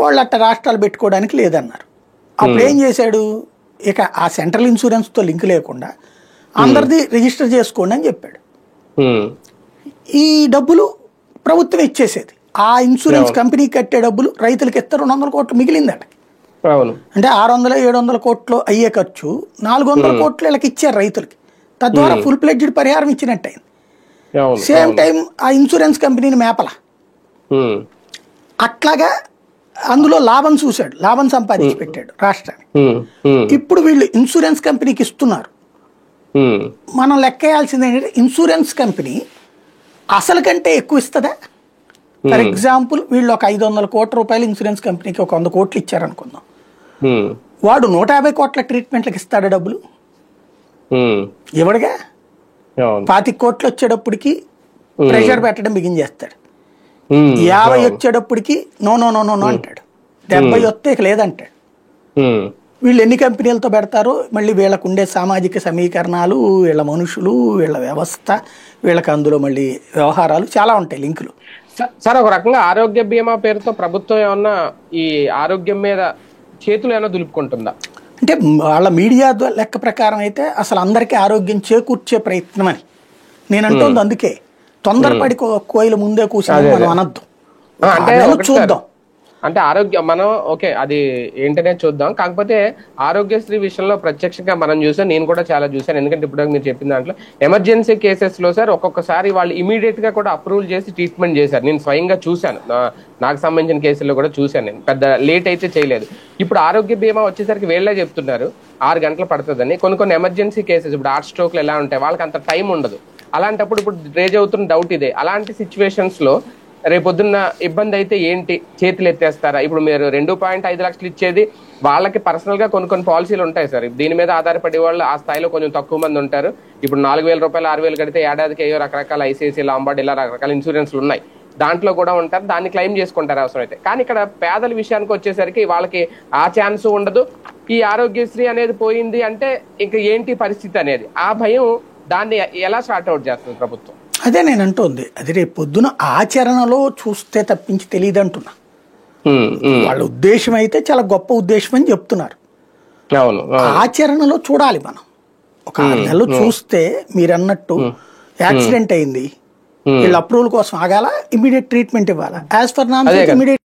వాళ్ళు అట్ట రాష్ట్రాలు పెట్టుకోవడానికి లేదన్నారు. అప్పుడు ఏం చేశాడు, ఇక ఆ సెంట్రల్ ఇన్సూరెన్స్తో లింక్ లేకుండా అందరిది రిజిస్టర్ చేసుకోండి అని చెప్పాడు. ఈ డబ్బులు ప్రభుత్వం ఇచ్చేసేది, ఆ ఇన్సూరెన్స్ కంపెనీ కట్టే డబ్బులు రైతులకి ఇస్తే 200 కోట్లు మిగిలిందట. అంటే 600-700 కోట్లు అయ్యే ఖర్చు 400 కోట్లు వీళ్ళకి ఇచ్చారు రైతులకి. తద్వారా ఫుల్ ప్లెడ్జ్డ్ పరిహారం ఇచ్చినట్టు అయింది. సేమ్ టైం ఆ ఇన్సూరెన్స్ కంపెనీని మేపల, అట్లాగా అందులో లాభం చూశాడు, లాభం సంపాదించి పెట్టాడు రాష్ట్రాన్ని. ఇప్పుడు వీళ్ళు ఇన్సూరెన్స్ కంపెనీకి ఇస్తున్నారు. మనం లెక్కేయాల్సింది ఏంటంటే ఇన్సూరెన్స్ కంపెనీ అసలు కంటే ఎక్కువ ఇస్తుందా? ఫర్ ఎగ్జాంపుల్ వీళ్ళు ఒక 500 కోట్ల రూపాయలు ఇన్సూరెన్స్ కంపెనీకి ఒక 100 కోట్లు ఇచ్చారనుకుందాం, వాడు 150 కోట్ల ట్రీట్మెంట్లకు ఇస్తాడా డబ్బులు? ఇవ్వడుగా. 25 కోట్లు వచ్చేటప్పటికి ప్రెషర్ పెట్టడం బిగిన్ చేస్తాడు, 50 వచ్చేటప్పటికి no no no no no అంటాడు, 70 వస్తే ఇక లేదంటాడు. వీళ్ళు ఎన్ని కంపెనీలతో పెడతారో మళ్ళీ వీళ్ళకు ఉండే సామాజిక సమీకరణాలు, వీళ్ళ మనుషులు, వీళ్ళ వ్యవస్థ, వీళ్ళకి అందులో మళ్ళీ వ్యవహారాలు చాలా ఉంటాయి, లింకులు. సార్ ఒక రకంగా ఆరోగ్య బీమా పేరుతో ప్రభుత్వం ఏమన్నా ఈ ఆరోగ్యం మీద చేతులు ఏమైనా దులుపుకుంటుందా? అంటే వాళ్ళ మీడియా లెక్క ప్రకారం అయితే అసలు అందరికీ ఆరోగ్యం చేకూర్చే ప్రయత్నం అని నేను అంటుంది. అందుకే తొందరపడి కోయిల ముందే కూర్చొని మనం అనొద్దు, చూద్దాం. అంటే ఆరోగ్యం మనం ఓకే అది ఏంటనే చూద్దాం. కాకపోతే ఆరోగ్యశ్రీ విషయంలో ప్రత్యక్షంగా మనం చూసాం, నేను కూడా చాలా చూసాను. ఎందుకంటే ఇప్పుడు మీరు చెప్పిన దాంట్లో ఎమర్జెన్సీ కేసెస్ లో సార్ ఒక్కొక్కసారి వాళ్ళు ఇమీడియట్ గా కూడా అప్రూవల్ చేసి ట్రీట్మెంట్ చేశారు. నేను స్వయంగా చూశాను, నాకు సంబంధించిన కేసుల్లో కూడా చూశాను. నేను పెద్ద లేట్ అయితే చేయలేదు. ఇప్పుడు ఆరోగ్య బీమా వచ్చేసరికి వీళ్ళే చెప్తున్నారు 6 గంటలు పడుతుందని. కొన్ని ఎమర్జెన్సీ కేసెస్ ఇప్పుడు హార్ట్ స్ట్రోక్లు ఎలా ఉంటాయి, వాళ్ళకి అంత టైం ఉండదు. అలాంటప్పుడు ఇప్పుడు రేజ్ అవుతున్న డౌట్ ఇదే, అలాంటి సిచ్యువేషన్స్ లో రేపొద్దున్న ఇబ్బంది అయితే ఏంటి, చేతులు ఎత్తేస్తారా? ఇప్పుడు మీరు 2.5 లక్షలు ఇచ్చేది వాళ్ళకి పర్సనల్ గా కొన్ని పాలసీలు ఉంటాయి సార్, దీని మీద ఆధారపడే వాళ్ళు ఆ స్థాయిలో కొంచెం తక్కువ మంది ఉంటారు. ఇప్పుడు 4,000 రూపాయలు 6,000 కడితే ఏడాదికి అయ్యో రకరకాల ఐసీఐసీ, లాంబార్డ్ ఇలా రకరకాల ఇన్సూరెన్స్లు ఉన్నాయి, దాంట్లో కూడా ఉంటారు, దాన్ని క్లెయిమ్ చేసుకుంటారు అవసరం అయితే. కానీ ఇక్కడ పేదల విషయానికి వచ్చేసరికి వాళ్ళకి ఆ ఛాన్స్ ఉండదు. ఈ ఆరోగ్యశ్రీ అనేది పోయింది అంటే ఇంక ఏంటి పరిస్థితి అనేది ఆ భయం, దాన్ని ఎలా సార్ట్ అవుట్ చేస్తుంది ప్రభుత్వం? అదే నేను అంటుంది, అది రేపు పొద్దున ఆచరణలో చూస్తే తప్పించి తెలియదు అంటున్నా. వాళ్ళ ఉద్దేశం అయితే చాలా గొప్ప ఉద్దేశం అని చెప్తున్నారు, ఆచరణలో చూడాలి మనం. ఒక 6 నెలలు చూస్తే మీరు అన్నట్టు యాక్సిడెంట్ అయింది, వీళ్ళ అప్రూవల్ కోసం ఆగాల, ఇమీడియట్ ట్రీట్మెంట్ ఇవ్వాలా, యాజ్ పర్ నామ్స్ ఇమీడియట్